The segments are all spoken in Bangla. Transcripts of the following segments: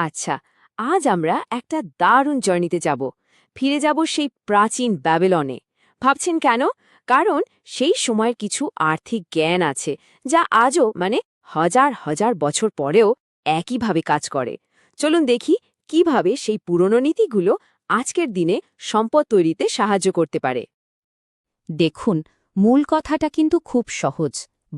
আচ্ছা, আজ আমরা একটা দারুণ জার্নিতে যাব। ফিরে যাব সেই প্রাচীন ব্যাবিলনে। ভাবছেন কেন? কারণ সেই সময়ের কিছু আর্থিক জ্ঞান আছে যা আজও হাজার হাজার বছর পরেও একইভাবে কাজ করে। চলুন দেখি কিভাবে সেই পুরনো নীতিগুলো আজকের দিনে সম্পদ তৈরিতে সাহায্য করতে পারে। দেখুন, মূল কথাটা কিন্তু খুব সহজ।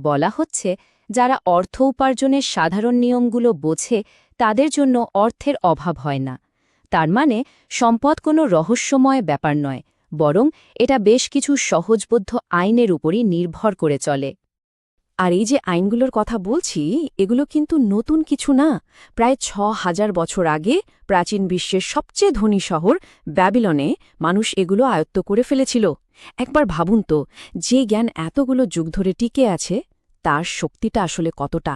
বলা হচ্ছে, যারা অর্থ উপার্জনের সাধারণ নিয়মগুলো বোঝে তাদের জন্য অর্থের অভাব হয় না। তার মানে সম্পদ কোনো রহস্যময় ব্যাপার নয়, বরং এটা বেশ কিছু সহজবোধ্য আইনের উপরই নির্ভর করে চলে। আর এই যে আইনগুলোর কথা বলছি, এগুলো কিন্তু নতুন কিছু না। প্রায় ৬,০০০ বছর আগে প্রাচীন বিশ্বের সবচেয়ে ধনী শহর ব্যাবিলনে মানুষ এগুলো আয়ত্ত করে ফেলেছিল। একবার ভাবুন তো, যে জ্ঞান এতগুলো যুগ ধরে টিকে আছে, তার শক্তিটা আসলে কতটা।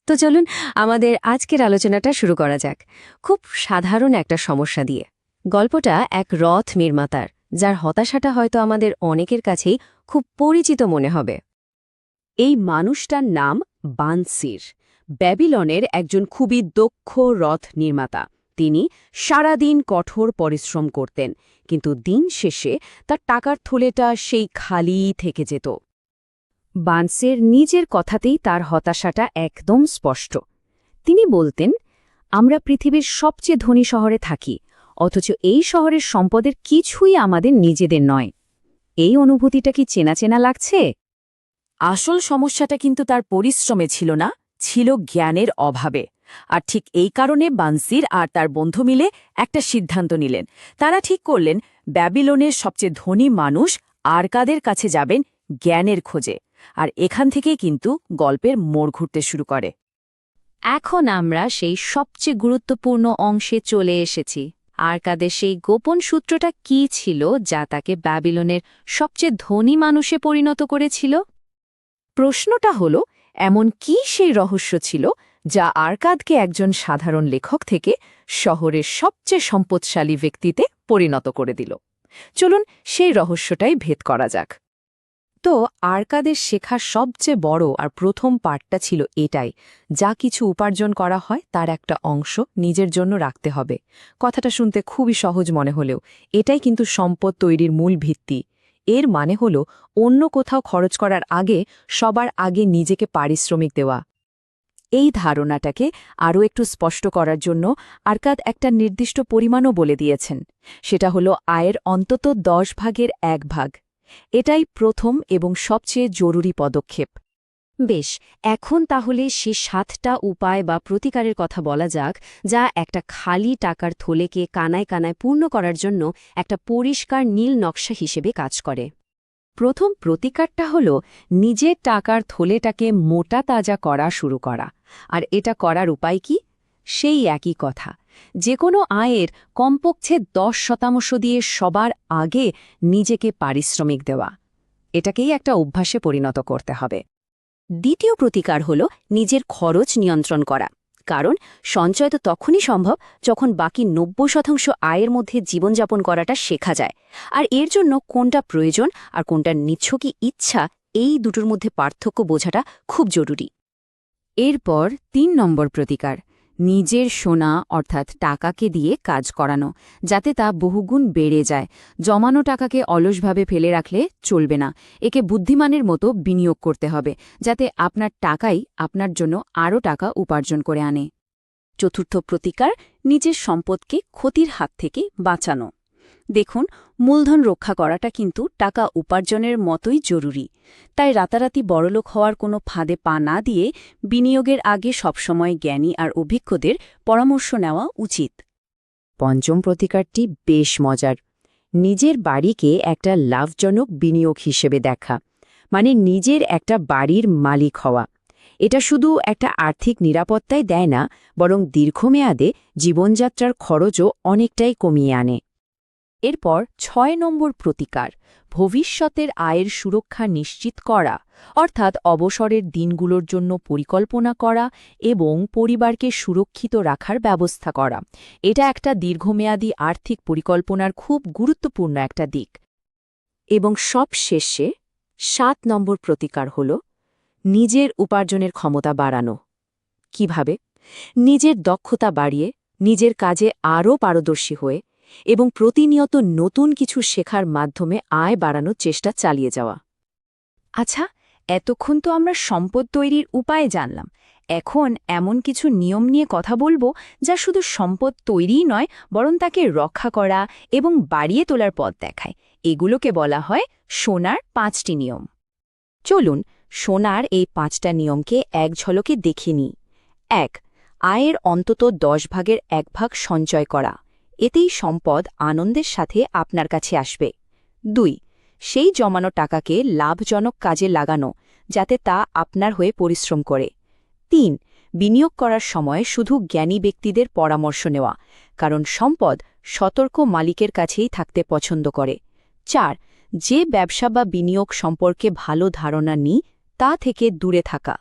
তো চলুন আমাদের আজকের আলোচনাটা শুরু করা যাক খুব সাধারণ একটা সমস্যা দিয়ে। গল্পটা এক রথ নির্মাতার, যার হতাশাটা হয়তো আমাদের অনেকের কাছেই খুব পরিচিত মনে হবে। এই মানুষটার নাম বানসির, ব্যাবিলনের একজন খুবই দক্ষ রথ নির্মাতা। তিনি সারাদিন কঠোর পরিশ্রম করতেন, কিন্তু দিন শেষে তার টাকার থলেটা সেই খালি থেকে যেত। বানসের নিজের কথাতেই তার হতাশাটা একদম স্পষ্ট। তিনি বলতেন, আমরা পৃথিবীর সবচেয়ে ধনী শহরে থাকি, অথচ এই শহরের সম্পদের কিছুই আমাদের নিজেদের নয়। এই অনুভূতিটা কি চেনা চেনা লাগছে? আসল সমস্যাটা কিন্তু তার পরিশ্রমে ছিল না, ছিল জ্ঞানের অভাবে। আর ঠিক এই কারণে বানসির আর তার বন্ধু মিলে একটা সিদ্ধান্ত নিলেন। তারা ঠিক করলেন, ব্যাবিলনের সবচেয়ে ধনী মানুষ আরকাদের কাছে যাবেন জ্ঞানের খোঁজে। আর এখান থেকেই কিন্তু গল্পের মোড় ঘুরতে শুরু করে। এখন আমরা সেই সবচেয়ে গুরুত্বপূর্ণ অংশে চলে এসেছি। আরকাদের সেই গোপন সূত্রটা কী ছিল যা তাকে ব্যাবিলনের সবচেয়ে ধনী মানুষে পরিণত করেছিল? প্রশ্নটা হলো, এমন কি সেই রহস্য ছিল যা আরকাদকে একজন সাধারণ লেখক থেকে শহরের সবচেয়ে সম্পদশালী ব্যক্তিতে পরিণত করে দিল। চলুন সেই রহস্যটাই ভেদ করা যাক। তো আরকাদের শেখা সবচেয়ে বড় আর প্রথম পাঠটা ছিল এটাই, যা কিছু উপার্জন করা হয় তার একটা অংশ নিজের জন্য রাখতে হবে। কথাটা শুনতে খুবই সহজ মনে হলেও এটাই কিন্তু সম্পদ তৈরির মূল ভিত্তি। এর মানে হল, অন্য কোথাও খরচ করার আগে সবার আগে নিজেকে পারিশ্রমিক দেওয়া। এই ধারণাটাকে আরও একটু স্পষ্ট করার জন্য আরকাদ একটা নির্দিষ্ট পরিমাণও বলে দিয়েছেন। সেটা হলো আয়ের অন্তত ১০ ভাগের ১ ভাগ। এটাই প্রথম এবং সবচেয়ে জরুরি পদক্ষেপ। বেশ, এখন তাহলে সে ৭টা উপায় বা প্রতিকারের কথা বলা যাক, যা একটা খালি টাকার থলেকে কানায় কানায় পূর্ণ করার জন্য একটা পরিষ্কার নীল নকশা হিসেবে কাজ করে। প্রথম প্রতিকারটা হল নিজের টাকার থলেটাকে মোটা তাজা করা শুরু করা। আর এটা করার উপায় কি? সেই একই কথা, যে কোনো আয়ের কমপক্ষে ১০% দিয়ে সবার আগে নিজেকে পারিশ্রমিক দেওয়া। এটাকেই একটা অভ্যাসে পরিণত করতে হবে। দ্বিতীয় প্রতিকার হল নিজের খরচ নিয়ন্ত্রণ করা। কারণ সঞ্চয় তো তখনই সম্ভব যখন বাকি ৯০% আয়ের মধ্যে জীবনযাপন করাটা শেখা যায়। আর এর জন্য কোনটা প্রয়োজন আর কোনটা নিছকই ইচ্ছা, এই দুটোর মধ্যে পার্থক্য বোঝাটা খুব জরুরি। এরপর ৩ নম্বর প্রতিকার, নিজের সোনা অর্থাৎ টাকাকে দিয়ে কাজ করানো, যাতে তা বহুগুণ বেড়ে যায়। জমানো টাকাকে অলসভাবে ফেলে রাখলে চলবে না, একে বুদ্ধিমানের মতো বিনিয়োগ করতে হবে, যাতে আপনার টাকাই আপনার জন্য আরও টাকা উপার্জন করে আনে। চতুর্থ প্রতিকার, নিজের সম্পদকে ক্ষতির হাত থেকে বাঁচানো। দেখুন, মূলধন রক্ষা করাটা কিন্তু টাকা উপার্জনের মতোই জরুরি। তাই রাতারাতি বড়লোক হওয়ার কোনো ফাঁদে পা না দিয়ে বিনিয়োগের আগে সবসময় জ্ঞানী আর অভিজ্ঞদের পরামর্শ নেওয়া উচিত। পঞ্চম প্রতিকারটি বেশ মজার, নিজের বাড়িকে একটা লাভজনক বিনিয়োগ হিসেবে দেখা। মানে নিজের একটা বাড়ির মালিক হওয়া। এটা শুধু একটা আর্থিক নিরাপত্তাই দেয় না, বরং দীর্ঘমেয়াদে জীবনযাত্রার খরচও অনেকটাই কমিয়ে আনে। এরপর ৬ নম্বর প্রতিকার, ভবিষ্যতের আয়ের সুরক্ষা নিশ্চিত করা, অর্থাৎ অবসরের দিনগুলোর জন্য পরিকল্পনা করা এবং পরিবারকে সুরক্ষিত রাখার ব্যবস্থা করা। এটা একটা দীর্ঘমেয়াদী আর্থিক পরিকল্পনার খুব গুরুত্বপূর্ণ একটা দিক। এবং সবশেষে ৭ নম্বর প্রতিকার হল নিজের উপার্জনের ক্ষমতা বাড়ানো। কিভাবে? নিজের দক্ষতা বাড়িয়ে নিজের কাজে আরও পারদর্শী হয়ে এবং প্রতিনিয়ত নতুন কিছু শেখার মাধ্যমে আয় বাড়ানোর চেষ্টা চালিয়ে যাওয়া। আচ্ছা, এতক্ষণ তো আমরা সম্পদ তৈরির উপায় জানলাম। এখন এমন কিছু নিয়ম নিয়ে কথা বলবো যা শুধু সম্পদ তৈরিই নয়, বরং তাকে রক্ষা করা এবং বাড়িয়ে তোলার পথ দেখায়। এগুলোকে বলা হয় সোনার 5টি নিয়ম। চলুন সোনার এই 5টা নিয়মকে এক ঝলকে দেখে নিই। 1. আয়ের অন্তত 10 ভাগের 1 ভাগ সঞ্চয় করা। এতেই সম্পদ আনন্দের সাথে আপনার কাছে আসবে। 2. সেই জমানো টাকাকে লাভজনক কাজে লাগানো, যাতে তা আপনার হয়ে পরিশ্রম করে। 3. বিনিয়োগ করার সময় শুধু জ্ঞানী ব্যক্তিদের পরামর্শ নেওয়া, কারণ সম্পদ সতর্ক মালিকের কাছেই থাকতে পছন্দ করে। 4. যে ব্যবসা বা বিনিয়োগ সম্পর্কে ভালো ধারণা নিই তা থেকে দূরে থাকা।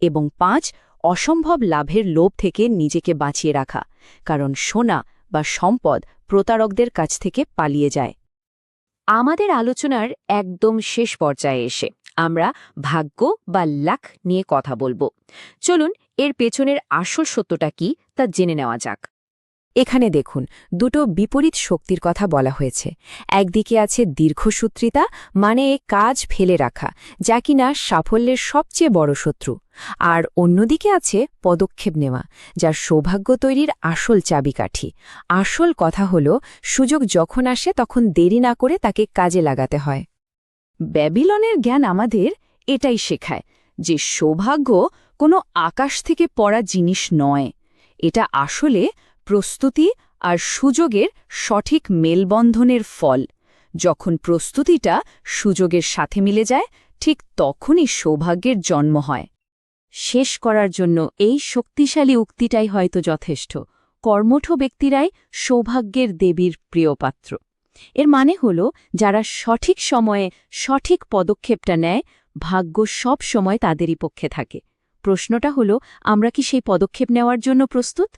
এবং 5. অসম্ভব লাভের লোভ থেকে নিজেকে বাঁচিয়ে রাখা, কারণ সোনা বা সম্পদ প্রতারকদের কাছ থেকে পালিয়ে যায়। আমাদের আলোচনার একদম শেষ পর্যায়ে এসে আমরা ভাগ্য বা লাক নিয়ে কথা বলবো। চলুন এর পেছনের আসল সত্যটা কি তা জেনে নেওয়া যাক। এখানে দেখুন, দুটো বিপরীত শক্তির কথা বলা হয়েছে। একদিকে আছে দীর্ঘসূত্রিতা, মানে কাজ ফেলে রাখা, যা কিনা সাফল্যের সবচেয়ে বড় শত্রু। আর অন্যদিকে আছে পদক্ষেপ নেওয়া, যা সৌভাগ্য তৈরির আসল চাবিকাঠি। আসল কথা হল, সুযোগ যখন আসে তখন দেরি না করে তাকে কাজে লাগাতে হয়। ব্যাবিলনের জ্ঞান আমাদের এটাই শেখায় যে সৌভাগ্য কোনো আকাশ থেকে পড়া জিনিস নয়। এটা আসলে প্রস্তুতি আর সুযোগের সঠিক মেলবন্ধনের ফল। যখন প্রস্তুতিটা সুযোগের সাথে মিলে যায়, ঠিক তখনই সৌভাগ্যের জন্ম হয়। শেষ করার জন্য এই শক্তিশালী উক্তিটাই হয়তো যথেষ্ট। কর্মঠ ব্যক্তিরাই সৌভাগ্যের দেবীর প্রিয়পাত্র। এর মানে হল, যারা সঠিক সময়ে সঠিক পদক্ষেপটা নেয়, ভাগ্য সব সময় তাদেরই পক্ষে থাকে। প্রশ্নটা হল, আমরা কি সেই পদক্ষেপ নেওয়ার জন্য প্রস্তুত?